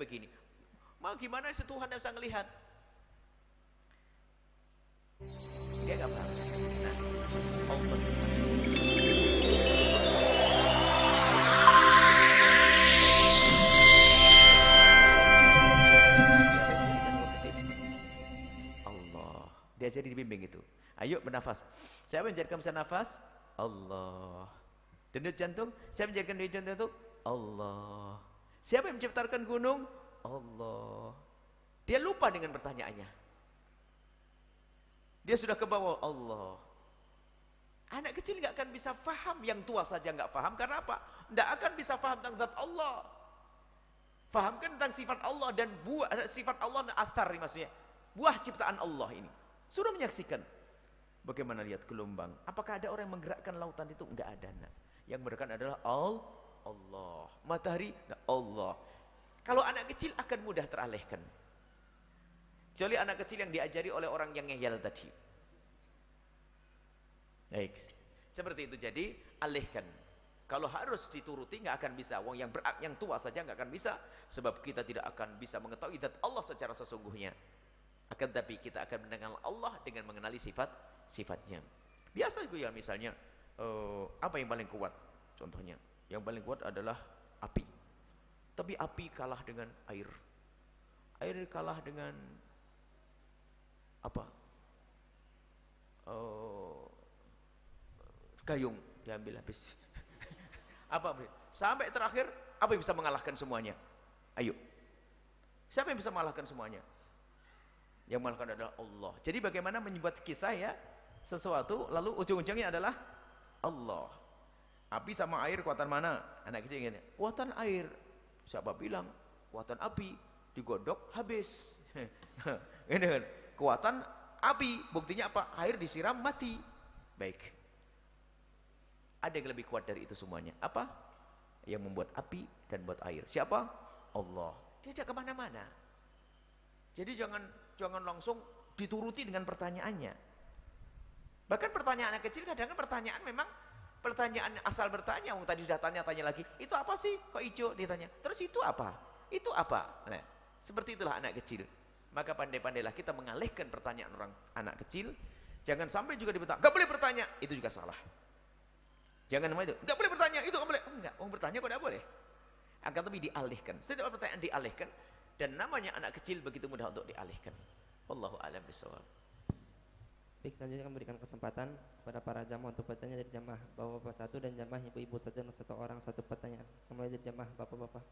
begini. Mau gimana sih Tuhan yang bisa ngelihat? Dia nggak paham. Nah, Allah. Allah. Dia jadi dibimbing itu. Ayo bernafas. Siapa yang menjadikan bisa nafas? Allah. Denyut jantung? Siapa yang menjadikan denyut jantung? Allah. Siapa yang menciptakan gunung? Allah. Dia lupa dengan pertanyaannya. Dia sudah ke bawah Allah. Anak kecil nggak akan bisa faham, yang tua saja nggak faham. Karena apa? Nggak akan bisa faham tentang zat Allah. Fahamkan tentang sifat Allah dan buah sifat Allah dan athar maksudnya. Buah ciptaan Allah ini. Sudah menyaksikan. Bagaimana lihat gelombang? Apakah ada orang yang menggerakkan lautan itu? Enggak ada. Nah. Yang menggerakkan adalah Allah. Matahari, Allah. Kalau anak kecil akan mudah teralihkan. Kecuali anak kecil yang diajari oleh orang yang ngeyel tadi. Baik. Seperti itu, jadi alihkan. Kalau harus dituruti nggak akan bisa. Wong yang tua saja nggak akan bisa, sebab kita tidak akan bisa mengetahui zat Allah secara sesungguhnya. Akan tapi kita akan mengenal Allah dengan mengenali sifatnya. Biasa itu ya, misalnya apa yang paling kuat? Contohnya, yang paling kuat adalah api. Tapi api kalah dengan air. Air kalah dengan apa? Gayung diambil habis. Apa? Sampai terakhir, apa yang bisa mengalahkan semuanya? Ayo. Siapa yang bisa mengalahkan semuanya? Yang mengalahkan adalah Allah. Jadi bagaimana membuat kisah ya sesuatu, lalu ujung-ujungnya adalah Allah. Api sama air kuatan mana? Anak kecil ingin, kuatan air. Siapa bilang? Kuatan api. Digodok habis. Ini kan? Kuatan api. Buktinya apa? Air disiram mati. Baik. Ada yang lebih kuat dari itu semuanya. Apa? Yang membuat api dan buat air. Siapa? Allah. Dia kemana-mana. Jadi jangan langsung dituruti dengan pertanyaannya. Bahkan pertanyaan anak kecil kadang-kadang pertanyaan memang pertanyaan asal bertanya. Wong tadi sudah tanya lagi. Itu apa sih? Kok hijau? Ditanya. Terus itu apa? Itu apa? Nah, seperti itulah anak kecil. Maka pandai-pandailah kita mengalihkan pertanyaan orang anak kecil. Jangan sampai juga dibertanya. Gak boleh bertanya. Itu juga salah. Jangan nama itu, enggak boleh bertanya, itu enggak boleh. Enggak, orang bertanya kok enggak boleh. Akan tapi dialihkan. Setiap pertanyaan dialihkan, dan namanya anak kecil begitu mudah untuk dialihkan. Wallahu a'lam bishawab. Baik, selanjutnya kami berikan kesempatan kepada para jamaah untuk bertanya dari jamaah bapak-bapak satu dan jamaah ibu-ibu satu orang satu pertanyaan. Mulai dari jamaah bapak-bapak.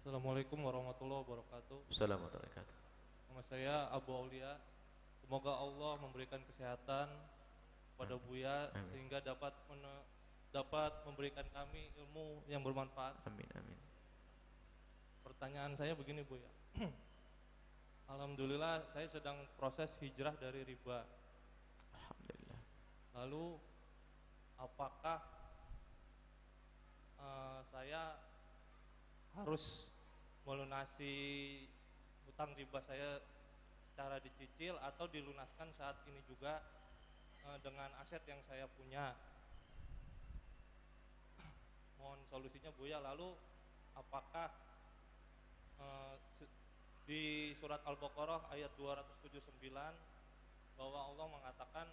Assalamualaikum warahmatullahi wabarakatuh. Assalamualaikum warahmatullahi wabarakatuh. Nama saya Abu Aulia. Semoga Allah memberikan kesehatan pada Buya sehingga dapat memberikan kami ilmu yang bermanfaat. Amin amin. Pertanyaan saya begini Buya. Alhamdulillah saya sedang proses hijrah dari riba. Alhamdulillah. Lalu apakah saya harus melunasi hutang riba saya secara dicicil atau dilunaskan saat ini juga dengan aset yang saya punya? Mohon solusinya Buya. Lalu apakah di surat Al-Baqarah ayat 279 bahwa Allah mengatakan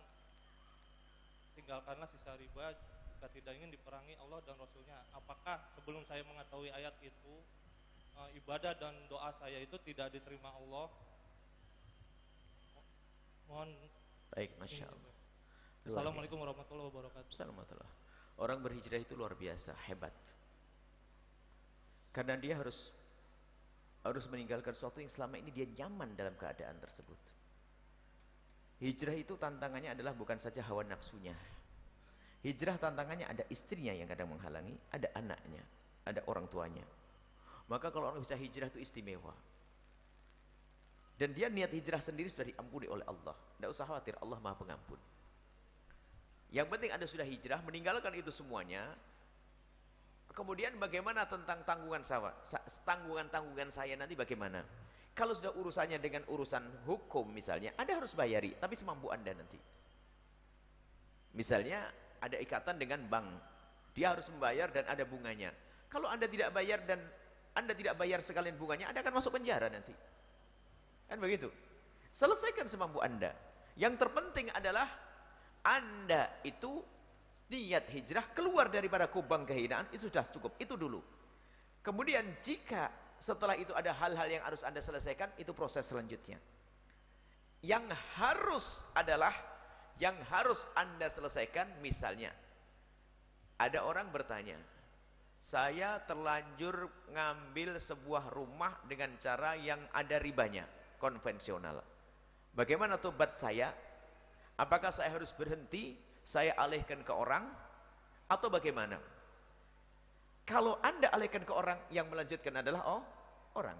tinggalkanlah sisa riba jika tidak ingin diperangi Allah dan Rasulnya? Apakah sebelum saya mengetahui ayat itu ibadah dan doa saya itu tidak diterima Allah? Mohon. Baik, Masya Allah. Assalamualaikum warahmatullahi wabarakatuh. Assalamualaikum. Orang berhijrah itu luar biasa, hebat. Karena dia harus meninggalkan sesuatu yang selama ini dia nyaman dalam keadaan tersebut. Hijrah itu tantangannya adalah bukan saja hawa nafsunya. Hijrah tantangannya ada istrinya yang kadang menghalangi, ada anaknya, ada orang tuanya. Maka kalau orang bisa hijrah itu istimewa. Dan dia niat hijrah sendiri sudah diampuni oleh Allah. Tidak usah khawatir, Allah Maha Pengampun. Yang penting Anda sudah hijrah, meninggalkan itu semuanya. Kemudian bagaimana tentang tanggungan saya nanti bagaimana? Kalau sudah urusannya dengan urusan hukum misalnya, Anda harus bayari, tapi semampu Anda nanti. Misalnya ada ikatan dengan bank, dia harus membayar dan ada bunganya. Kalau Anda tidak bayar dan Anda tidak bayar sekalian bunganya, Anda akan masuk penjara nanti. Kan begitu. Selesaikan semampu Anda. Yang terpenting adalah Anda itu niat hijrah keluar daripada kubang kehinaan, itu sudah cukup, itu dulu. Kemudian jika setelah itu ada hal-hal yang harus Anda selesaikan, itu proses selanjutnya. Yang harus Anda selesaikan, misalnya ada orang bertanya, saya terlanjur ngambil sebuah rumah dengan cara yang ada ribanya, konvensional. Bagaimana tobat saya? Apakah saya harus berhenti, saya alihkan ke orang, atau bagaimana? Kalau Anda alihkan ke orang, yang melanjutkan adalah orang.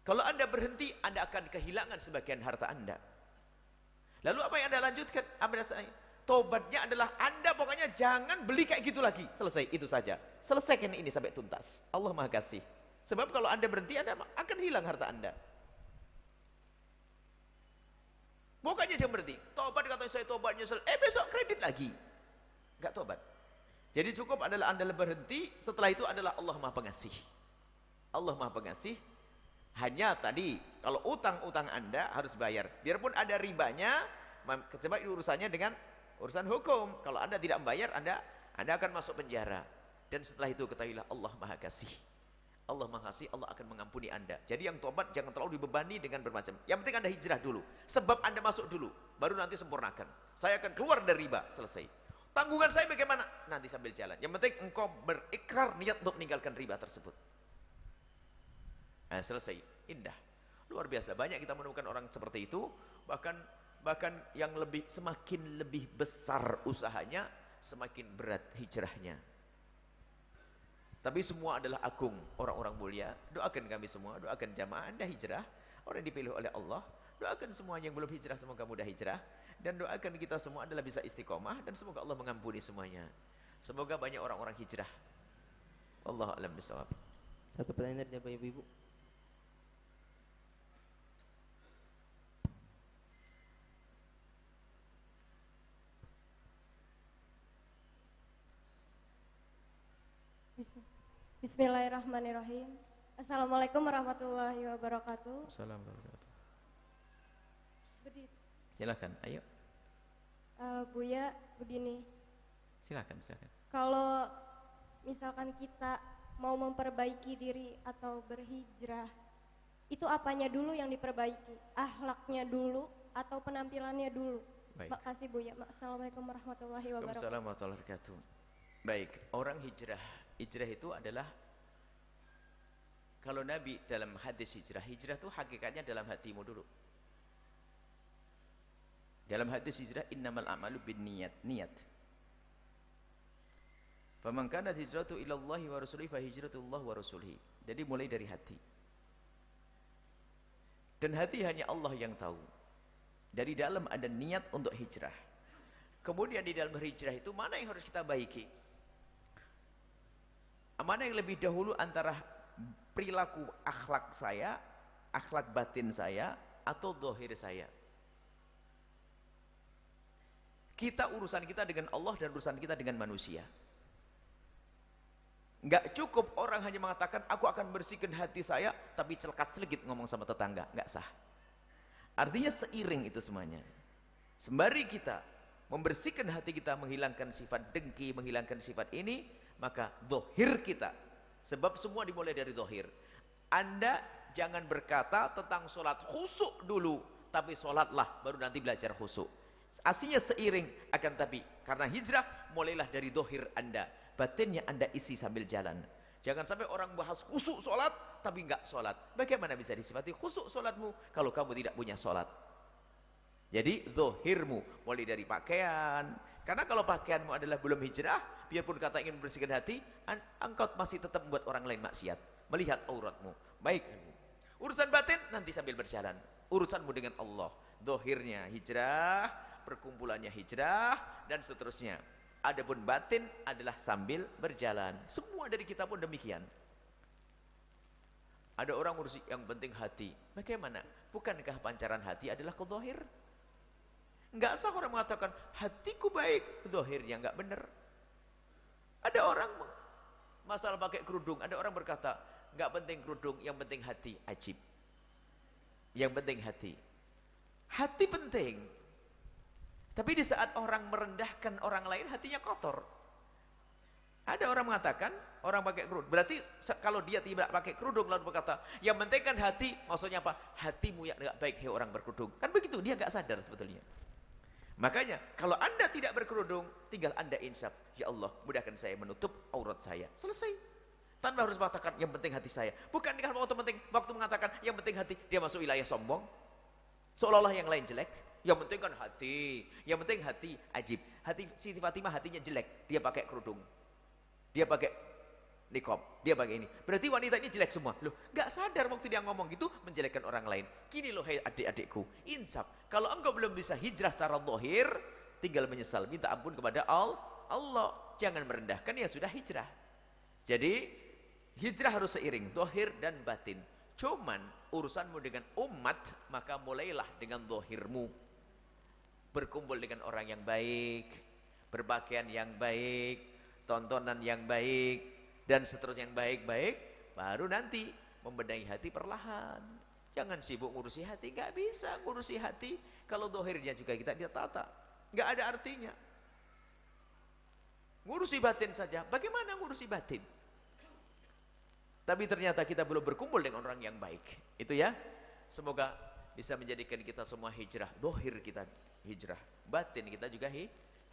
Kalau Anda berhenti, Anda akan kehilangan sebagian harta Anda. Lalu apa yang Anda lanjutkan? Tobatnya adalah Anda pokoknya jangan beli kayak gitu lagi. Selesai, itu saja. Selesaikan ini sampai tuntas. Allah Maha Kasih. Sebab kalau Anda berhenti, Anda akan hilang harta Anda. Pokoknya jangan berhenti. Tobat, kata saya tobat nyesel. Besok kredit lagi. Enggak tobat. Jadi cukup adalah Anda berhenti. Setelah itu adalah Allah Maha Pengasih. Allah Maha Pengasih. Hanya tadi, kalau utang-utang Anda harus bayar. Biarpun ada ribanya, coba urusannya dengan urusan hukum. Kalau Anda tidak membayar, Anda akan masuk penjara. Dan setelah itu ketahuilah Allah Maha Kasih. Allah Maha Kasih, Allah akan mengampuni Anda. Jadi yang tobat jangan terlalu dibebani dengan bermacam. Yang penting Anda hijrah dulu. Sebab Anda masuk dulu, baru nanti sempurnakan. Saya akan keluar dari riba, selesai. Tanggungan saya bagaimana? Nanti sambil jalan. Yang penting engkau berikrar niat untuk meninggalkan riba tersebut. Nah, selesai. Indah. Luar biasa. Banyak kita menemukan orang seperti itu. Bahkan yang semakin lebih besar usahanya, semakin berat hijrahnya. Tapi semua adalah agung, orang-orang mulia. Doakan kami semua, doakan jamaah Anda hijrah, orang yang dipilih oleh Allah. Doakan semua yang belum hijrah, semoga mudah hijrah. Dan doakan kita semua adalah bisa istiqomah, dan semoga Allah mengampuni semuanya. Semoga banyak orang-orang hijrah. Wallahu a'lam bishawab. Satu pertanyaan dari Bapak Ibu. Bismillahirrahmanirrahim. Assalamualaikum warahmatullahi wabarakatuh. Assalamualaikum warahmatullahi Berdiri. Silakan, ayo. Buya, begini. Silakan. Kalau misalkan kita mau memperbaiki diri atau berhijrah, itu apanya dulu yang diperbaiki? Akhlaknya dulu atau penampilannya dulu? Baik. Makasih Buya. Assalamualaikum warahmatullahi wabarakatuh. Waalaikumsalam warahmatullahi wabarakatuh. Baik, orang hijrah itu adalah, kalau Nabi dalam hadis hijrah itu hakikatnya dalam hatimu dulu. Dalam hadis hijrah, innamal a'malu binniyat. Faman kanat hijratu ila Allahi wa rasulihi fa hijratullah wa rasulihi. Jadi mulai dari hati. Dan hati hanya Allah yang tahu. Dari dalam ada niat untuk hijrah. Kemudian di dalam hijrah itu mana yang harus kita baiki? Mana yang lebih dahulu antara perilaku akhlak saya, akhlak batin saya, atau zahir saya? Urusan kita dengan Allah dan urusan kita dengan manusia. Enggak cukup orang hanya mengatakan, aku akan bersihkan hati saya, tapi celekat-celikit ngomong sama tetangga. Enggak sah. Artinya seiring itu semuanya. Sembari kita membersihkan hati kita, menghilangkan sifat dengki, menghilangkan sifat ini, maka zahir kita, sebab semua dimulai dari zahir. Anda jangan berkata tentang sholat khusyuk dulu, tapi sholatlah baru nanti belajar khusyuk. Aslinya seiring, akan tapi karena hijrah mulailah dari zahir Anda, batinnya Anda isi sambil jalan. Jangan sampai orang bahas khusyuk sholat tapi enggak sholat. Bagaimana bisa disifati khusyuk sholatmu kalau kamu tidak punya sholat? Jadi zahirmu mulai dari pakaian. Karena kalau pakaianmu adalah belum hijrah, biarpun kata ingin membersihkan hati, engkau masih tetap membuat orang lain maksiat, melihat auratmu. Baik, urusan batin nanti sambil berjalan. Urusanmu dengan Allah, zahirnya hijrah, perkumpulannya hijrah, dan seterusnya. Adapun batin adalah sambil berjalan. Semua dari kita pun demikian. Ada orang urus yang penting hati. Bagaimana? Bukankah pancaran hati adalah ke zahir? Enggak sah orang mengatakan hatiku baik, zahirnya enggak benar. Ada orang masalah pakai kerudung, ada orang berkata enggak penting kerudung, yang penting hati. Ajib. Yang penting hati. Hati penting. Tapi di saat orang merendahkan orang lain, hatinya kotor. Ada orang mengatakan, orang pakai kerudung. Berarti kalau dia tidak pakai kerudung lalu berkata, yang penting kan hati, maksudnya apa? Hatimu yang tidak baik, hei orang berkerudung. Kan begitu, dia nggak sadar sebetulnya. Makanya, kalau Anda tidak berkerudung, tinggal Anda insaf. Ya Allah, mudahkan saya menutup aurat saya. Selesai. Tanpa harus mengatakan, yang penting hati saya. Bukan kalau waktu mengatakan, yang penting hati, dia masuk wilayah sombong. Seolah-olah yang lain jelek. Yang penting kan hati. Yang penting hati, ajib. Hati Siti Fatimah hatinya jelek, dia pakai kerudung. Dia pakai niqab, dia pakai ini. Berarti wanita ini jelek semua. Loh, enggak sadar waktu dia ngomong gitu menjelekkan orang lain. Gini loh, hei adik-adikku, insaf. Kalau engkau belum bisa hijrah secara zahir, tinggal menyesal, minta ampun kepada Allah. Jangan merendahkan yang sudah hijrah. Jadi, hijrah harus seiring zahir dan batin. Cuman urusanmu dengan umat, maka mulailah dengan zahirmu. Berkumpul dengan orang yang baik, berpakaian yang baik, tontonan yang baik, dan seterusnya yang baik-baik, baru nanti membenahi hati perlahan. Jangan sibuk ngurusi hati, nggak bisa ngurusi hati kalau dohirnya juga kita tata, nggak ada artinya. Ngurusi batin saja, bagaimana ngurusi batin? Tapi ternyata kita belum berkumpul dengan orang yang baik. Itu ya, semoga bisa menjadikan kita semua hijrah. Dohir kita hijrah, batin kita juga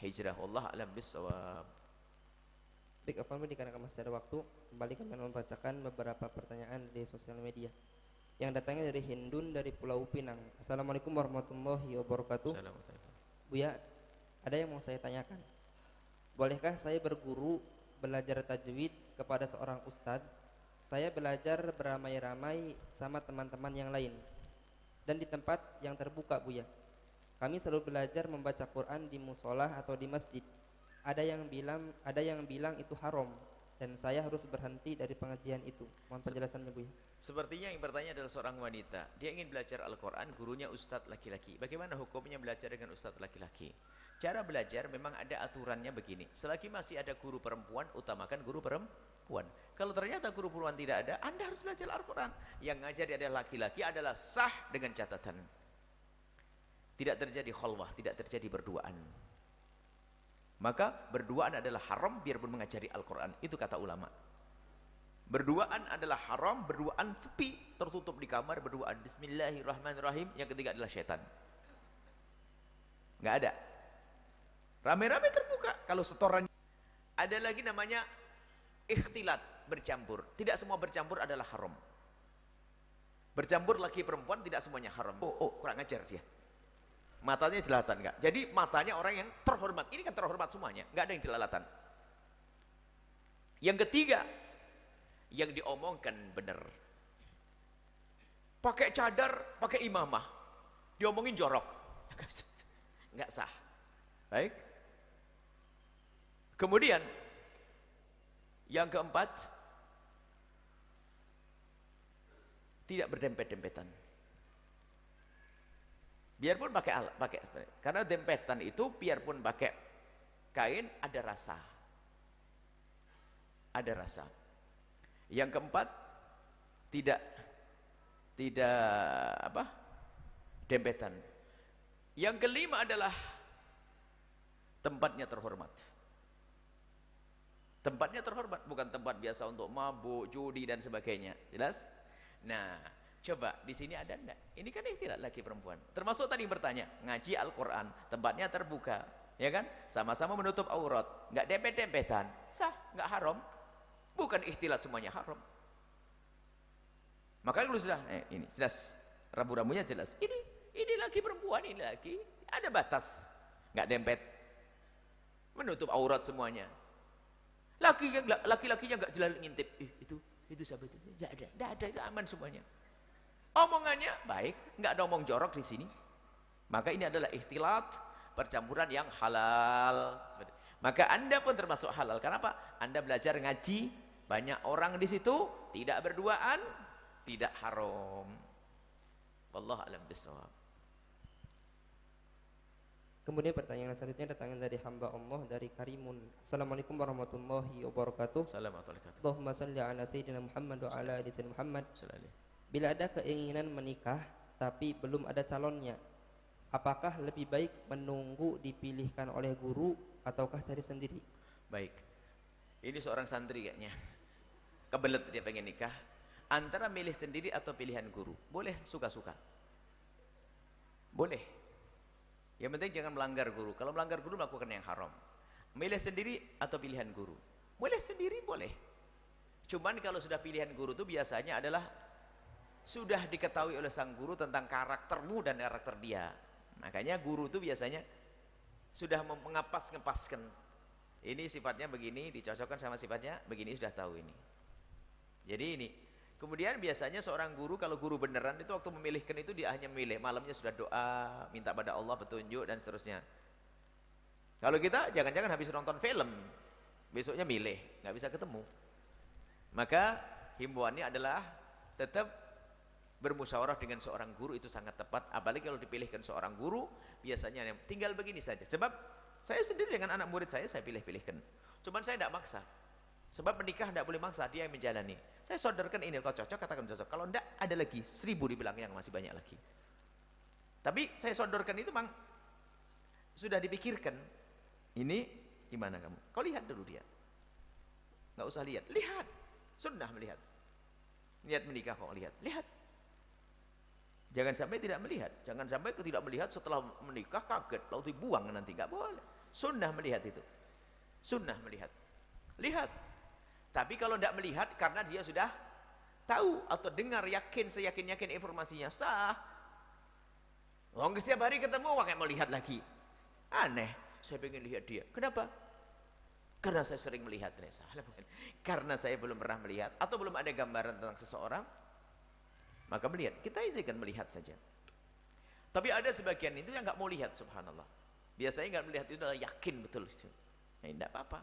hijrah. Wallahu a'lam bishawab. Baik, Afwan, dikarenakan masih ada waktu, kembali kami membacakan beberapa pertanyaan di sosial media yang datangnya dari Hindun dari Pulau Pinang. Assalamualaikum warahmatullahi wabarakatuh. Buya, ada yang mau saya tanyakan. Bolehkah saya berguru belajar tajwid kepada seorang ustadz? Saya belajar beramai-ramai sama teman-teman yang lain dan di tempat yang terbuka, Buya. Kami selalu belajar membaca Quran di musola atau di masjid. Ada yang bilang itu haram dan saya harus berhenti dari pengajian itu. Mohon penjelasannya, Bu. Sepertinya yang bertanya adalah seorang wanita. Dia ingin belajar Al-Quran, gurunya ustadz laki-laki. Bagaimana hukumnya belajar dengan ustadz laki-laki? Cara belajar memang ada aturannya begini. Selagi masih ada guru perempuan, utamakan guru perempuan. Kalau ternyata guru perempuan tidak ada, Anda harus belajar Al-Quran. Yang ngajari adalah laki-laki, adalah sah dengan catatan tidak terjadi khalwah, tidak terjadi berduaan. Maka berduaan adalah haram biarpun mengajari Al-Quran. Itu kata ulama. Berduaan adalah haram, berduaan sepi, tertutup di kamar, berduaan Bismillahirrahmanirrahim. Yang ketiga adalah syaitan. Nggak ada. Rame-rame terbuka. Kalau setoran. Ada lagi namanya ikhtilat, bercampur. Tidak semua bercampur adalah haram. Bercampur laki perempuan tidak semuanya haram. Oh, kurang ajar dia. Matanya jelalatan enggak? Jadi matanya orang yang terhormat. Ini kan terhormat semuanya, enggak ada yang jelalatan. Yang ketiga, yang diomongkan benar. Pakai cadar, pakai imamah. Diomongin jorok. Enggak sah. Baik. Kemudian yang keempat, tidak berdempet-dempetan. Biarpun pakai karena dempetan itu biarpun pakai kain ada rasa. Ada rasa. Yang keempat, tidak dempetan. Yang kelima adalah tempatnya terhormat. Tempatnya terhormat, bukan tempat biasa untuk mabuk, judi dan sebagainya. Jelas? Nah, coba di sini ada enggak? Ini kan ikhtilat laki perempuan. Termasuk tadi yang bertanya, ngaji Al-Quran, tempatnya terbuka, ya kan? Sama-sama menutup aurat, enggak dempet-dempetan, sah, enggak haram. Bukan ikhtilat semuanya haram. Maka kalau sudah ini jelas, rambu-rambunya jelas. Ini laki perempuan, ini laki, ada batas. Enggak dempet. Menutup aurat semuanya. Laki-lakinya enggak jelas ngintip. Itu sahabat itu. Enggak ada, itu aman semuanya. Omongannya baik, enggak ada omong jorok di sini. Maka ini adalah ikhtilat, percampuran yang halal. Maka Anda pun termasuk halal. Kenapa? Anda belajar ngaji, banyak orang di situ, tidak berduaan, tidak haram. Wallahu a'lam bishawab. Kemudian pertanyaan selanjutnya datangnya dari hamba Allah dari Karimun. Assalamualaikum warahmatullahi wabarakatuh. Assalamualaikum. Allahumma salli ala sayyidina Muhammad wa ala ali sayyidina Muhammad. Assalamualaikum. Bila ada keinginan menikah tapi belum ada calonnya, apakah lebih baik menunggu dipilihkan oleh guru ataukah cari sendiri? Baik. Ini seorang santri kayaknya. Kebelet dia pengen nikah. Antara milih sendiri atau pilihan guru. Boleh suka-suka. Boleh. Yang penting jangan melanggar guru. Kalau melanggar guru melakukan yang haram. Milih sendiri atau pilihan guru. Boleh sendiri, boleh. Cuman kalau sudah pilihan guru itu biasanya adalah sudah diketahui oleh sang guru tentang karaktermu dan karakter dia. Makanya guru itu biasanya sudah mengepas-ngepaskan. Ini sifatnya begini, dicocokkan sama sifatnya begini, sudah tahu ini. Jadi ini. Kemudian biasanya seorang guru, kalau guru beneran itu waktu memilihkan itu dia hanya milih, malamnya sudah doa, minta pada Allah petunjuk dan seterusnya. Kalau kita jangan-jangan habis nonton film, besoknya milih, nggak bisa ketemu. Maka himbauannya adalah tetap bermusyawarah dengan seorang guru itu sangat tepat. Apalagi kalau dipilihkan seorang guru, biasanya tinggal begini saja. Sebab saya sendiri dengan anak murid saya pilih-pilihkan. Cuman saya tidak maksa. Sebab menikah tidak boleh maksa, dia yang menjalani. Saya sodorkan ini, kalau cocok katakan cocok. Kalau tidak, ada lagi 1000 dibilang yang masih banyak lagi. Tapi saya sodorkan itu memang sudah dipikirkan. Ini gimana kamu? Kau lihat dulu dia. Nggak usah lihat, lihat. Sunnah melihat. Niat menikah kau lihat, lihat. Jangan sampai tidak melihat. Jangan sampai tidak melihat setelah menikah kaget, lalu dibuang nanti. Nggak boleh. Sunnah melihat itu. Sunnah melihat. Lihat. Tapi kalau tidak melihat karena dia sudah tahu atau dengar yakin seyakin-yakin informasinya sah. Wong setiap hari ketemu pakai melihat lagi. Aneh. Saya pengen lihat dia. Kenapa? Karena saya sering melihat. Salah bukan. Karena saya belum pernah melihat atau belum ada gambaran tentang seseorang, maka melihat. Kita izinkan melihat saja. Tapi ada sebagian itu yang nggak mau lihat, subhanallah. Biasanya nggak melihat itu adalah yakin betul. Nah, tidak apa-apa.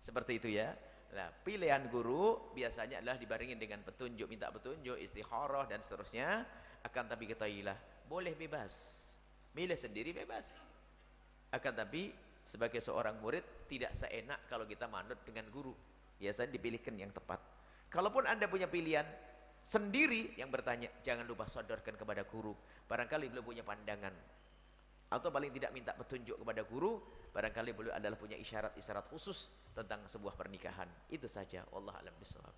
Seperti itu ya. Nah, pilihan guru biasanya adalah dibaringin dengan petunjuk, minta petunjuk, istikharah dan seterusnya. Akan tapi ketahuilah, boleh bebas. Milih sendiri bebas. Akan tapi sebagai seorang murid tidak seenak kalau kita manut dengan guru. Biasanya dipilihkan yang tepat. Kalaupun Anda punya pilihan sendiri yang bertanya, jangan lupa sodorkan kepada guru. Barangkali beliau punya pandangan. Atau paling tidak minta petunjuk kepada guru, barangkali beliau adalah punya isyarat-isyarat khusus tentang sebuah pernikahan. Itu saja, wallahu a'lam bishawab.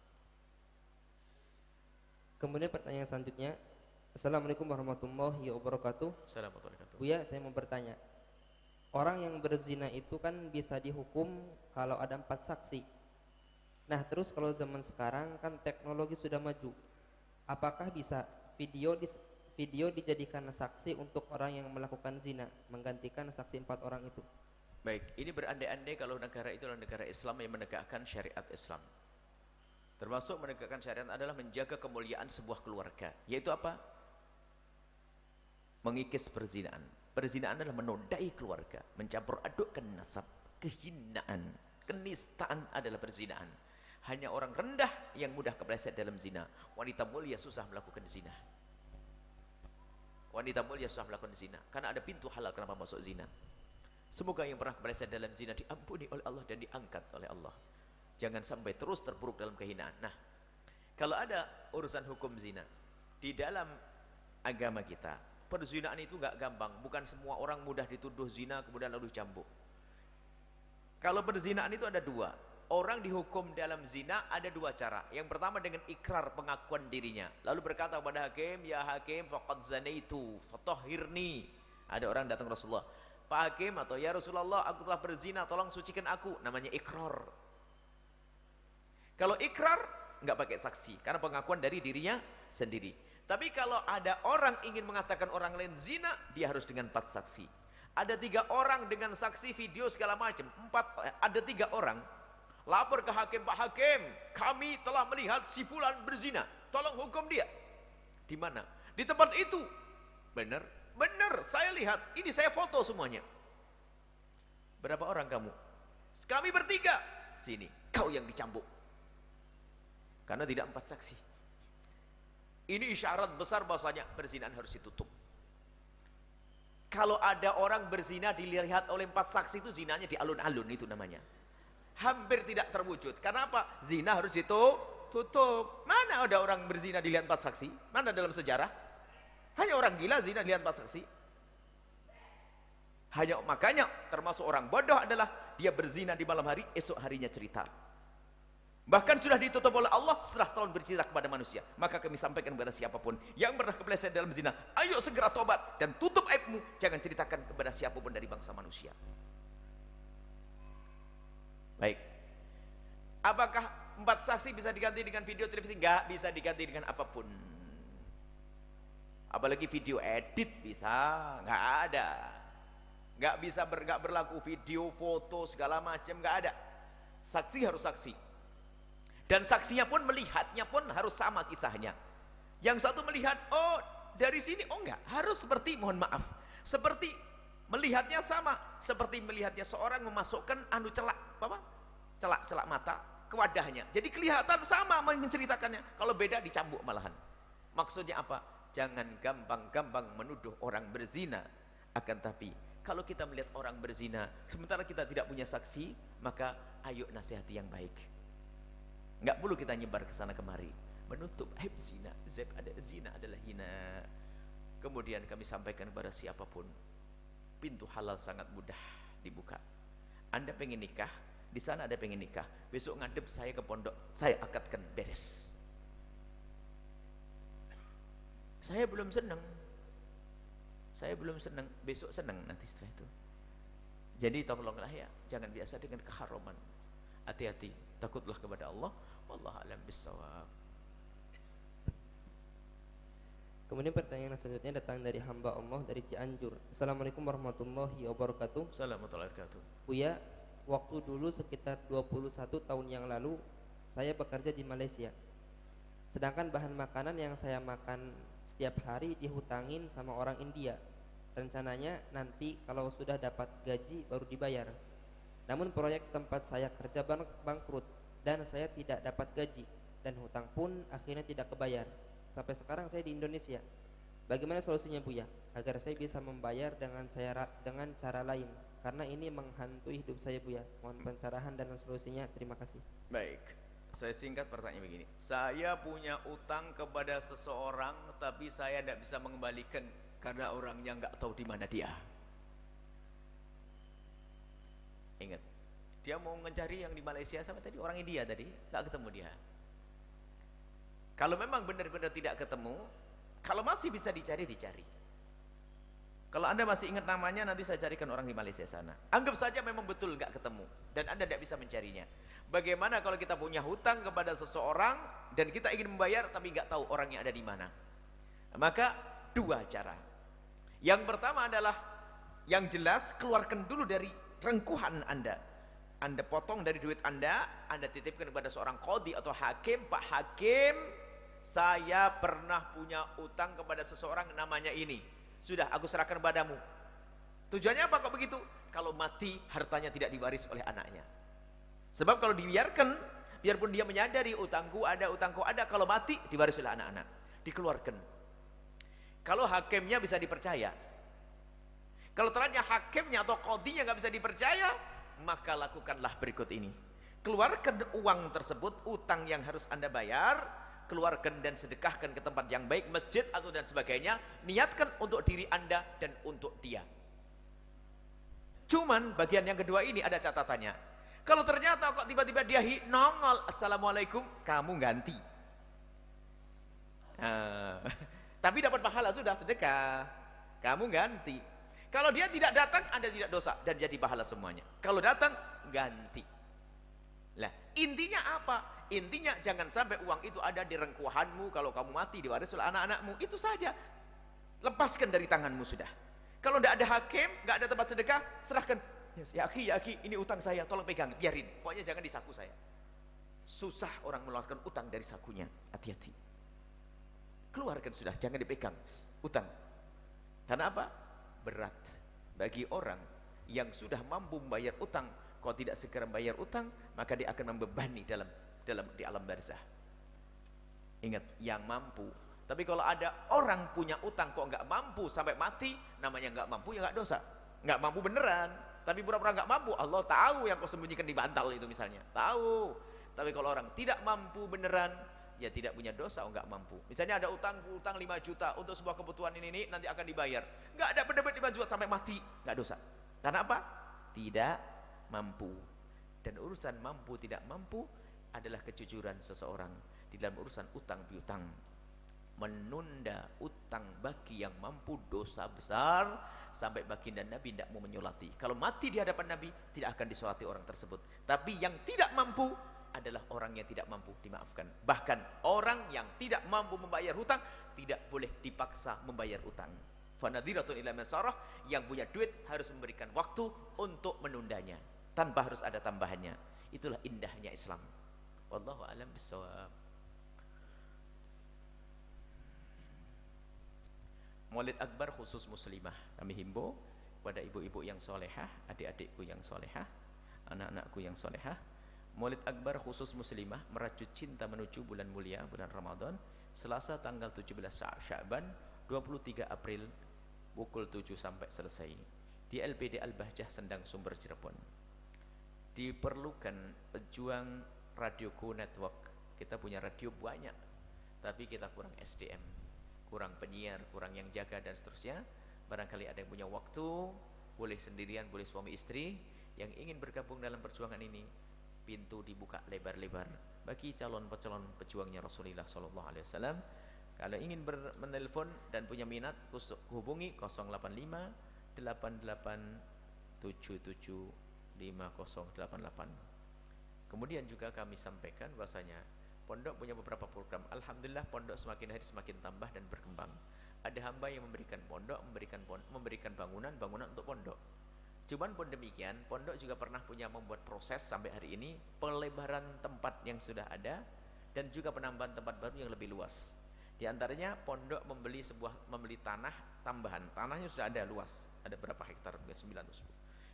Kemudian pertanyaan selanjutnya, Assalamualaikum warahmatullahi wabarakatuh. Assalamualaikum warahmatullahi wabarakatuh. Buya, saya mau bertanya, orang yang berzina itu kan bisa dihukum kalau ada 4 saksi. Nah, terus kalau zaman sekarang kan teknologi sudah maju, apakah bisa video dijadikan saksi untuk orang yang melakukan zina, menggantikan saksi 4 orang itu? Baik, ini berandai-andai kalau negara itu adalah negara Islam yang menegakkan syariat Islam. Termasuk menegakkan syariat adalah menjaga kemuliaan sebuah keluarga. Yaitu apa? Mengikis perzinaan. Perzinaan adalah menodai keluarga, mencampur adukkan nasab, kehinaan, kenistaan adalah perzinaan. Hanya orang rendah yang mudah kepleset dalam zina. Wanita mulia susah melakukan zina. Wanita mulia susah melakukan zina karena ada pintu halal kenapa masuk zina. Semoga yang pernah kepleset dalam zina diampuni oleh Allah dan diangkat oleh Allah. Jangan sampai terus terpuruk dalam kehinaan. Nah, kalau ada urusan hukum zina di dalam agama kita, perzinaan itu enggak gampang. Bukan semua orang mudah dituduh zina kemudian lalu dicambuk. Kalau perzinaan itu ada 2. Orang dihukum dalam zina ada 2 cara. Yang pertama dengan ikrar pengakuan dirinya. Lalu berkata kepada hakim, ya hakim faqad zanaitu fatahhirni. Ada orang datang Rasulullah, Pak Hakim atau ya Rasulullah, aku telah berzina, tolong sucikan aku. Namanya ikrar. Kalau ikrar enggak pakai saksi karena pengakuan dari dirinya sendiri. Tapi kalau ada orang ingin mengatakan orang lain zina, dia harus dengan 4 saksi. Ada 3 orang dengan saksi video segala macam. Ada 3 orang lapor ke hakim, Pak Hakim, kami telah melihat si fulan berzina, tolong hukum dia. Di mana? Di tempat itu. Benar? Benar, saya lihat, ini saya foto semuanya. Berapa orang kamu? Kami bertiga. Sini, kau yang dicambuk. Karena tidak 4 saksi. Ini isyarat besar bahwasanya perzinaan harus ditutup. Kalau ada orang berzina dilihat oleh 4 saksi, itu zinanya di alun-alun, itu namanya. Hampir tidak terwujud. Karena apa? Zina harus ditutup. Mana ada orang berzina dilihat 4 saksi? Mana dalam sejarah? Hanya orang gila zina dilihat 4 saksi. Hanya makanya termasuk orang bodoh adalah dia berzina di malam hari, esok harinya cerita. Bahkan sudah ditutup oleh Allah setelah tahun bercerita kepada manusia. Maka kami sampaikan kepada siapapun yang pernah kepleset dalam zina, ayo segera tobat dan tutup aibmu, jangan ceritakan kepada siapapun dari bangsa manusia. Baik. Apakah 4 saksi bisa diganti dengan video televisi? Enggak bisa diganti dengan apapun. Apalagi video edit bisa, enggak ada. Enggak bisa enggak berlaku video, foto segala macam, enggak ada. Saksi harus saksi. Dan saksinya pun melihatnya pun harus sama kisahnya. Yang satu melihat, oh dari sini, oh enggak, harus seperti, mohon maaf, seperti melihatnya sama, seperti melihatnya seorang memasukkan celak apa? Celak mata ke wadahnya. Jadi kelihatan sama menceritakannya. Kalau beda dicambuk malahan. Maksudnya apa? Jangan gampang-gampang menuduh orang berzina. Akan tapi kalau kita melihat orang berzina sementara kita tidak punya saksi, maka ayo nasihati yang baik. Enggak perlu kita nyebar ke sana kemari menutup aib zina. Zina adalah hina. Kemudian kami sampaikan kepada siapapun, pintu halal sangat mudah dibuka. Anda pengen nikah, di sana ada pengen nikah, besok ngadep saya ke pondok, saya akadkan, beres. Saya belum senang, besok senang nanti setelah itu. Jadi tolonglah ya, jangan biasa dengan keharaman. Hati-hati, takutlah kepada Allah. Wallahu a'lam bissawab. Kemudian pertanyaan selanjutnya datang dari hamba Allah dari Cianjur. Assalamualaikum warahmatullahi wabarakatuh. Assalamualaikum warahmatullahi wabarakatuh. Buya, waktu dulu sekitar 21 tahun yang lalu saya bekerja di Malaysia. Sedangkan bahan makanan yang saya makan setiap hari dihutangin sama orang India. Rencananya nanti kalau sudah dapat gaji baru dibayar. Namun proyek tempat saya kerja bangkrut dan saya tidak dapat gaji dan hutang pun akhirnya tidak kebayar. Sampai sekarang saya di Indonesia. Bagaimana solusinya Buya agar saya bisa membayar dengan cara lain? Karena ini menghantui hidup saya Buya. Mohon pencerahan dan solusinya. Terima kasih. Baik, saya singkat pertanyaan begini. Saya punya utang kepada seseorang, tapi saya tidak bisa mengembalikan karena orangnya nggak tahu di mana dia. Ingat, dia mau mencari yang di Malaysia sama tadi orang India tadi, nggak ketemu dia. Kalau memang benar-benar tidak ketemu, kalau masih bisa dicari. Kalau Anda masih ingat namanya, nanti saya carikan orang di Malaysia sana. Anggap saja memang betul nggak ketemu dan Anda tidak bisa mencarinya. Bagaimana kalau kita punya hutang kepada seseorang dan kita ingin membayar tapi nggak tahu orangnya ada di mana? Maka 2 cara. Yang pertama adalah yang jelas keluarkan dulu dari rengkuhan Anda. Anda potong dari duit Anda titipkan kepada seorang qadhi atau hakim. Pak Hakim, saya pernah punya utang kepada seseorang namanya ini. Sudah aku serahkan padamu. Tujuannya apa kok begitu? Kalau mati hartanya tidak diwaris oleh anaknya. Sebab kalau dibiarkan, biarpun dia menyadari utangku ada, kalau mati diwaris oleh anak-anak. Dikeluarkan. Kalau hakimnya bisa dipercaya. Kalau ternyata hakimnya atau qadhinya nggak bisa dipercaya, maka lakukanlah berikut ini. Keluarkan uang tersebut, utang yang harus Anda bayar, keluarkan dan sedekahkan ke tempat yang baik, masjid atau dan sebagainya. Niatkan untuk diri Anda dan untuk dia. Cuman bagian yang kedua ini ada catatannya. Kalau ternyata kok tiba-tiba dia nongol, assalamualaikum, kamu ganti. Tapi dapat pahala sudah sedekah, kamu ganti. Kalau dia tidak datang, Anda tidak dosa dan jadi pahala semuanya. Kalau datang, ganti. Lah, intinya apa? Intinya jangan sampai uang itu ada di rengkuhanmu, kalau kamu mati diwaris oleh anak-anakmu, itu saja. Lepaskan dari tanganmu sudah. Kalau tidak ada hakim, tidak ada tempat sedekah, serahkan. Ya aki, ini utang saya, tolong pegang, biarin. Pokoknya jangan di saku saya. Susah orang mengeluarkan utang dari sakunya. Hati-hati. Keluarkan sudah, jangan dipegang utang. Karena apa? Berat bagi orang yang sudah mampu membayar utang. Kalau tidak segera membayar utang, maka dia akan membebani di alam barzah. Ingat, yang mampu Tapi kalau ada orang punya utang kok nggak mampu sampai mati, namanya nggak mampu ya nggak dosa. Nggak mampu beneran, tapi pura-pura nggak mampu. Allah tahu yang kau sembunyikan di bantal itu misalnya, tahu. Tapi kalau orang tidak mampu beneran, ya tidak punya dosa, nggak mampu. Misalnya ada utang 5 juta untuk sebuah kebutuhan ini nanti akan dibayar. Nggak ada pendapat 5 juta sampai mati, nggak dosa. Karena apa? Tidak mampu. Dan urusan mampu tidak mampu adalah kejujuran seseorang di dalam urusan utang piutang. Menunda utang bagi yang mampu dosa besar, sampai baginda Nabi tidak mau menyolati. Kalau mati di hadapan Nabi tidak akan disolati orang tersebut. Tapi yang tidak mampu adalah orang yang tidak mampu dimaafkan. Bahkan orang yang tidak mampu membayar hutang tidak boleh dipaksa membayar utang. Fanadhiratun ila maisarah, yang punya duit harus memberikan waktu untuk menundanya tanpa harus ada tambahannya. Itulah indahnya Islam. Wallahu a'lam bishawab. Maulid Akbar khusus muslimah, kami himbau pada ibu-ibu yang solehah, adik-adikku yang solehah, anak-anakku yang solehah. Maulid Akbar khusus muslimah merajut cinta menuju bulan mulia, bulan Ramadan, Selasa tanggal 17 Sya'ban, 23 April pukul 7 sampai selesai di LPD Al-Bahjah Sendang Sumber Cirebon. Diperlukan pejuang Radio Go Network. Kita punya radio banyak, tapi kita kurang SDM, kurang penyiar, kurang yang jaga dan seterusnya. Barangkali ada yang punya waktu, boleh sendirian, boleh suami istri yang ingin bergabung dalam perjuangan ini, pintu dibuka lebar-lebar bagi calon pejuangnya Rasulullah SAW. Kalau ingin menelpon dan punya minat, hubungi 085 88 77 5088. Kemudian juga kami sampaikan bahwasanya pondok punya beberapa program. Alhamdulillah pondok semakin hari semakin tambah dan berkembang. Ada hamba yang memberikan pondok, memberikan bangunan untuk pondok. Cuman pun demikian, pondok juga pernah punya membuat proses sampai hari ini pelebaran tempat yang sudah ada dan juga penambahan tempat baru yang lebih luas. Di antaranya pondok membeli tanah tambahan. Tanahnya sudah ada luas, ada berapa hektar? 9 atau 10.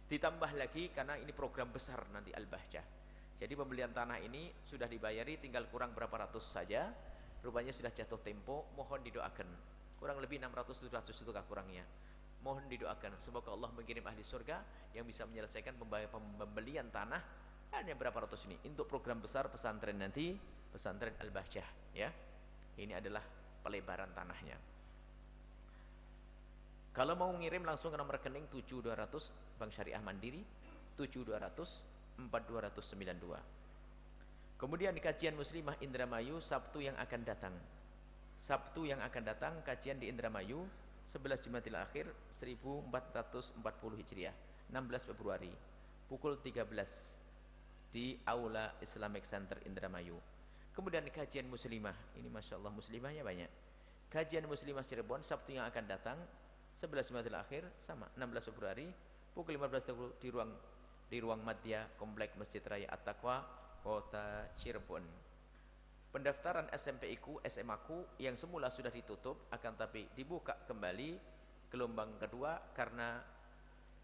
Ditambah lagi karena ini program besar nanti Al-Bahjah. Jadi pembelian tanah ini sudah dibayari, tinggal kurang berapa ratus saja. Rupanya sudah jatuh tempo, mohon didoakan. Kurang lebih 600-700 itu kurangnya. Mohon didoakan, semoga Allah mengirim ahli surga yang bisa menyelesaikan pembelian tanah hanya berapa ratus ini untuk program besar pesantren nanti, pesantren Al-Bahjah ya. Ini adalah pelebaran tanahnya. Kalau mau ngirim langsung ke nomor rekening 7200 Bank Syariah Mandiri 7200 4292. Kemudian kajian muslimah Indramayu Sabtu yang akan datang. Sabtu yang akan datang kajian di Indramayu 11 Jumadil Akhir 1440 Hijriah 16 Februari pukul 13 di Aula Islamic Center Indramayu. Kemudian kajian muslimah, ini Masya Allah muslimahnya banyak. Kajian muslimah Cirebon Sabtu yang akan datang 11 Jumadil Akhir sama 16 Februari pukul 15 di ruang Madya Komplek Masjid Raya At-Taqwa Kota Cirebon. Pendaftaran SMPIku, SMAku yang semula sudah ditutup akan tapi dibuka kembali gelombang kedua karena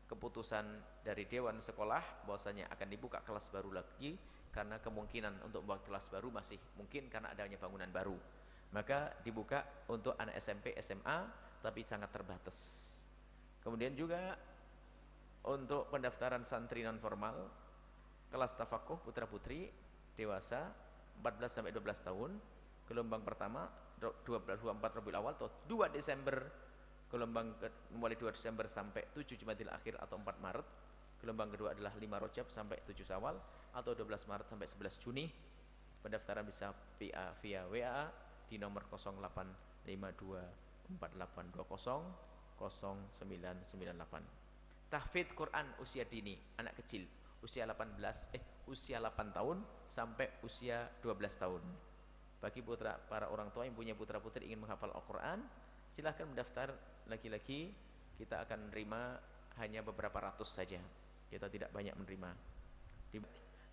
keputusan dari Dewan Sekolah bahwasanya akan dibuka kelas baru lagi karena kemungkinan untuk membuat kelas baru masih mungkin karena adanya bangunan baru. Maka dibuka untuk anak SMP, SMA tapi sangat terbatas. Kemudian juga untuk pendaftaran santri non formal kelas tafakuh putra putri dewasa 14 sampai 12 tahun, gelombang pertama 24 Rabiul Awal atau 2 Desember, gelombang mulai 2 Desember sampai 7 Jumadil Akhir atau 4 Maret. Gelombang kedua adalah 5 Rajab sampai 7 Syawal atau 12 Maret sampai 11 Juni. Pendaftaran bisa via WA di nomor 085208200998. Tahfidz Quran usia dini, anak kecil, usia 8 tahun sampai usia 12 tahun. Bagi para orang tua yang punya putra-putri ingin menghafal Al-Quran, silahkan mendaftar. Lagi-lagi kita akan menerima hanya beberapa ratus saja. Kita tidak banyak menerima.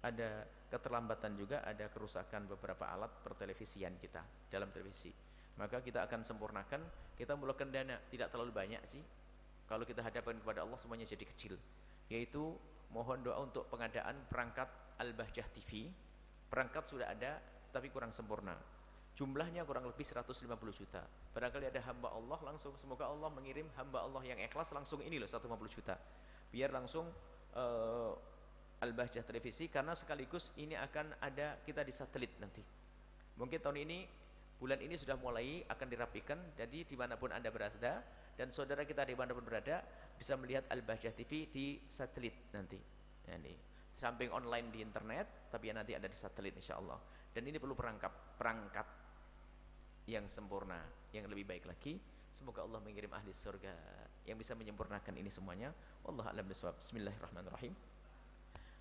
Ada keterlambatan juga, ada kerusakan beberapa alat pertelevisian kita dalam televisi. Maka kita akan sempurnakan, kita mulakan dana, tidak terlalu banyak sih. Kalau kita hadapkan kepada Allah semuanya jadi kecil. Yaitu mohon doa untuk pengadaan perangkat Al-Bahjah TV. Perangkat sudah ada tapi kurang sempurna. Jumlahnya kurang lebih 150 juta. Barangkali ada hamba Allah langsung, semoga Allah mengirim hamba Allah yang ikhlas langsung ini loh 150 juta. Biar langsung Al-Bahjah televisi, karena sekaligus ini akan ada kita di satelit nanti. Mungkin tahun ini, bulan ini sudah mulai akan dirapikan, jadi dimanapun Anda berada dan saudara kita dimanapun berada bisa melihat Al-Bahjah TV di satelit nanti. Ini samping online di internet, tapi nanti ada di satelit insya Allah. Dan ini perlu perangkat yang sempurna, yang lebih baik lagi. Semoga Allah mengirim ahli surga yang bisa menyempurnakan ini semuanya. Wallahu a'lam bishawab. Bismillahirrahmanirrahim.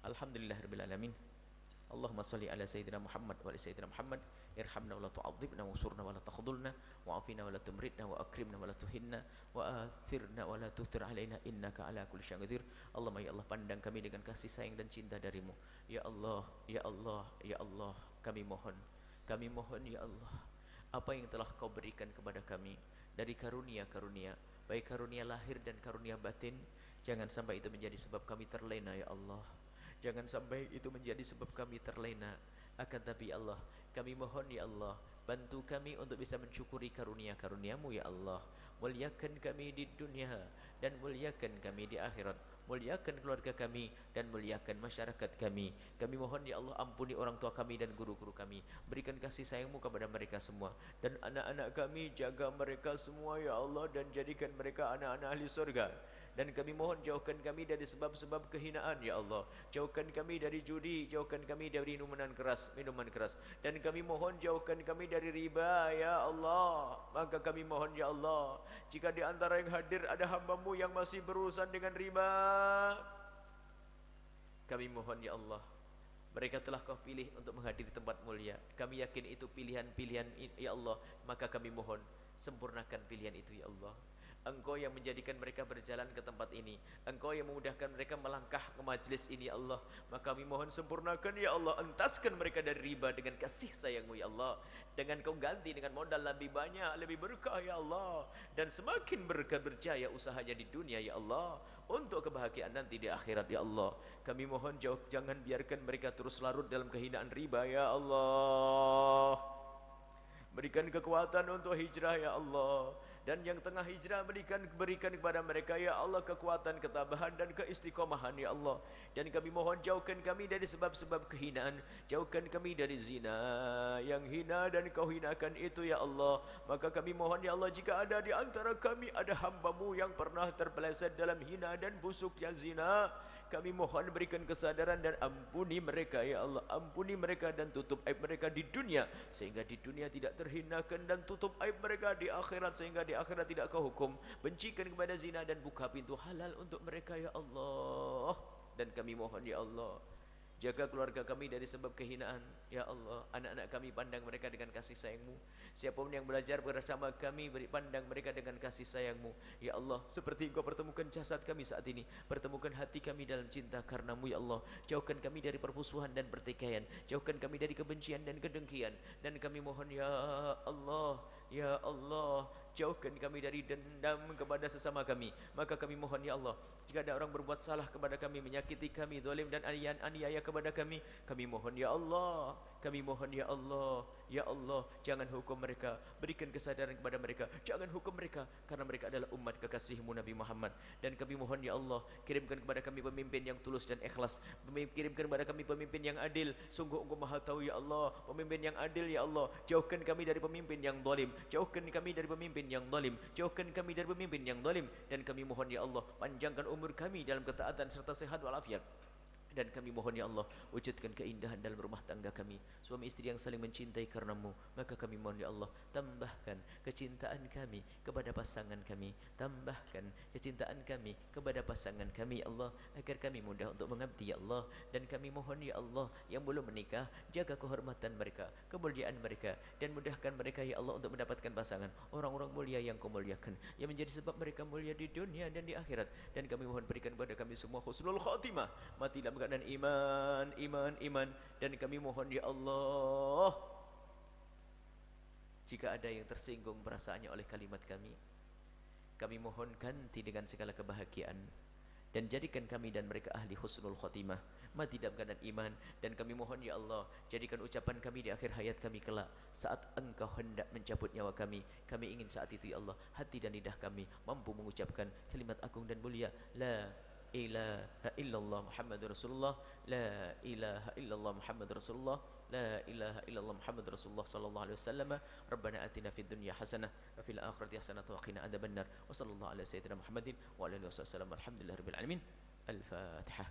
Alhamdulillahirabbil alamin. Allahumma shalli ala sayyidina Muhammad wa ala sayyidina Muhammad. Irhamna wa la tu'adzibna, wansurna wa la takhdhulna, wa'afina wa la tumritna, wa akrimna wa la tuhinna, wa athirna wa la tuthir alaina, innaka ala kulli syai'in qadir. Allahumma ya Allah, pandang kami dengan kasih sayang dan cinta darimu. Ya Allah, ya Allah, ya Allah, kami mohon ya Allah, apa yang telah kau berikan kepada kami dari karunia-karunia, baik karunia lahir dan karunia batin, jangan sampai itu menjadi sebab kami terlena ya Allah. Jangan sampai itu menjadi sebab kami terlena. Akan tapi Allah, kami mohon ya Allah, bantu kami untuk bisa mensyukuri karunia-karuniamu ya Allah. Muliakan kami di dunia dan muliakan kami di akhirat. Muliakan keluarga kami dan muliakan masyarakat kami. Kami mohon ya Allah, ampuni orang tua kami dan guru-guru kami. Berikan kasih sayangmu kepada mereka semua. Dan anak-anak kami, jaga mereka semua ya Allah, dan jadikan mereka anak-anak ahli surga. Dan kami mohon jauhkan kami dari sebab-sebab kehinaan ya Allah. Jauhkan kami dari judi, jauhkan kami dari minuman keras. Dan kami mohon jauhkan kami dari riba ya Allah. Maka kami mohon ya Allah, jika di antara yang hadir ada hamba-Mu yang masih berurusan dengan riba, kami mohon ya Allah, mereka telah Kau pilih untuk menghadiri tempat mulia. Kami yakin itu pilihan-pilihan ya Allah. Maka kami mohon, sempurnakan pilihan itu ya Allah. Engkau yang menjadikan mereka berjalan ke tempat ini, Engkau yang memudahkan mereka melangkah ke majlis ini ya Allah. Maka kami mohon sempurnakan ya Allah, entaskan mereka dari riba dengan kasih sayang-Mu ya Allah. Dengan Kau ganti dengan modal lebih banyak, lebih berkah ya Allah. Dan semakin berkah berjaya usahanya di dunia ya Allah, untuk kebahagiaan nanti di akhirat ya Allah. Kami mohon jangan biarkan mereka terus larut dalam kehinaan riba ya Allah. Berikan kekuatan untuk hijrah ya Allah. Dan yang tengah hijrah berikan kepada mereka ya Allah kekuatan, ketabahan dan keistiqomahan ya Allah. Dan kami mohon jauhkan kami dari sebab-sebab kehinaan. Jauhkan kami dari zina yang hina dan Kau hinakan itu ya Allah. Maka kami mohon ya Allah, jika ada di antara kami ada hamba-Mu yang pernah terpeleset dalam hina dan busuknya zina, kami mohon berikan kesadaran dan ampuni mereka ya Allah. Ampuni mereka dan tutup aib mereka di dunia, sehingga di dunia tidak terhinakan, dan tutup aib mereka di akhirat, sehingga di akhirat tidak Kau hukum. Bencikan kepada zina dan buka pintu halal untuk mereka ya Allah. Dan kami mohon ya Allah, jaga keluarga kami dari sebab kehinaan ya Allah. Anak-anak kami pandang mereka dengan kasih sayang-Mu. Siapapun yang belajar bersama kami, beri pandang mereka dengan kasih sayang-Mu ya Allah. Seperti Engkau pertemukan jasad kami saat ini, pertemukan hati kami dalam cinta karena-Mu ya Allah. Jauhkan kami dari permusuhan dan pertikaian, jauhkan kami dari kebencian dan kedengkian. Dan kami mohon ya Allah, ya Allah, jauhkan kami dari dendam kepada sesama kami. Maka kami mohon ya Allah, jika ada orang berbuat salah kepada kami, menyakiti kami, zalim dan aniaya kepada kami mohon ya Allah, kami mohon ya Allah, ya Allah, jangan hukum mereka, berikan kesadaran kepada mereka, jangan hukum mereka, karena mereka adalah umat kekasih-Mu Nabi Muhammad. Dan kami mohon ya Allah, kirimkan kepada kami pemimpin yang tulus dan ikhlas, kirimkan kepada kami pemimpin yang adil. Sungguh Engkau Maha tahu ya Allah, pemimpin yang adil ya Allah. Jauhkan kami dari pemimpin yang zalim, jauhkan kami dari pemimpin yang zalim, jauhkan kami dari pemimpin yang zalim. Dan kami mohon ya Allah, panjangkan umur kami dalam ketaatan serta sehat walafiat. Dan kami mohon ya Allah, wujudkan keindahan dalam rumah tangga kami, suami istri yang saling mencintai karena-Mu. Maka kami mohon ya Allah, tambahkan kecintaan kami kepada pasangan kami, tambahkan kecintaan kami kepada pasangan kami ya Allah, agar kami mudah untuk mengabdi ya Allah. Dan kami mohon ya Allah, yang belum menikah, jaga kehormatan mereka, kemuliaan mereka, dan mudahkan mereka ya Allah untuk mendapatkan pasangan orang-orang mulia yang Kau muliakan, yang menjadi sebab mereka mulia di dunia dan di akhirat. Dan kami mohon berikan kepada kami semua husnul khatimah, mati dalam keadaan iman. Dan kami mohon ya Allah, jika ada yang tersinggung perasaannya oleh kalimat kami mohon ganti dengan segala kebahagiaan. dan jadikan kami dan mereka ahli husnul khotimah, mati dalam keadaan iman. Dan kami mohon ya Allah, jadikan ucapan kami di akhir hayat kami kelak, saat Engkau hendak mencabut nyawa kami ingin saat itu ya Allah, hati dan lidah kami mampu mengucapkan kalimat agung dan mulia, la ilaha illallah Muhammadur Rasulullah, la ilaha illallah Muhammadur Rasulullah, la ilaha illallah Muhammadur Rasulullah sallallahu alaihi wasallam. Rabbana atina fid dunya hasanah wa fil akhirati hasanah wa qina adzabannar. Wa sallallahu ala sayyidina Muhammadin wa ala alihi wasallam. Alhamdulillahirabbil alamin. Al-Fatihah.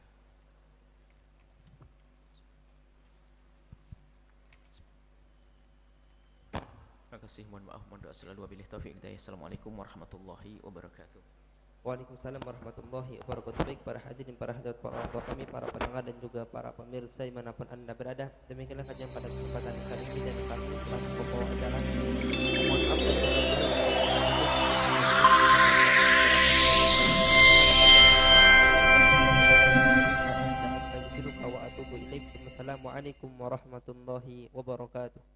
Terima kasih, mohon maaf, mohon doa selalu, wabillahi taufiq hidayah. Assalamualaikum warahmatullahi wabarakatuh. Waalaikumsalam warahmatullahi wabarakatuh. Baik para hadirin, para hadirat, para orang tua kami, para pendengar dan juga para pemirsa dimanapun anda berada, demikianlah kajian pada kesempatan kali ini, dan kami telah membawa acara. Mohon maaf dan Assalamualaikum warahmatullahi wabarakatuh.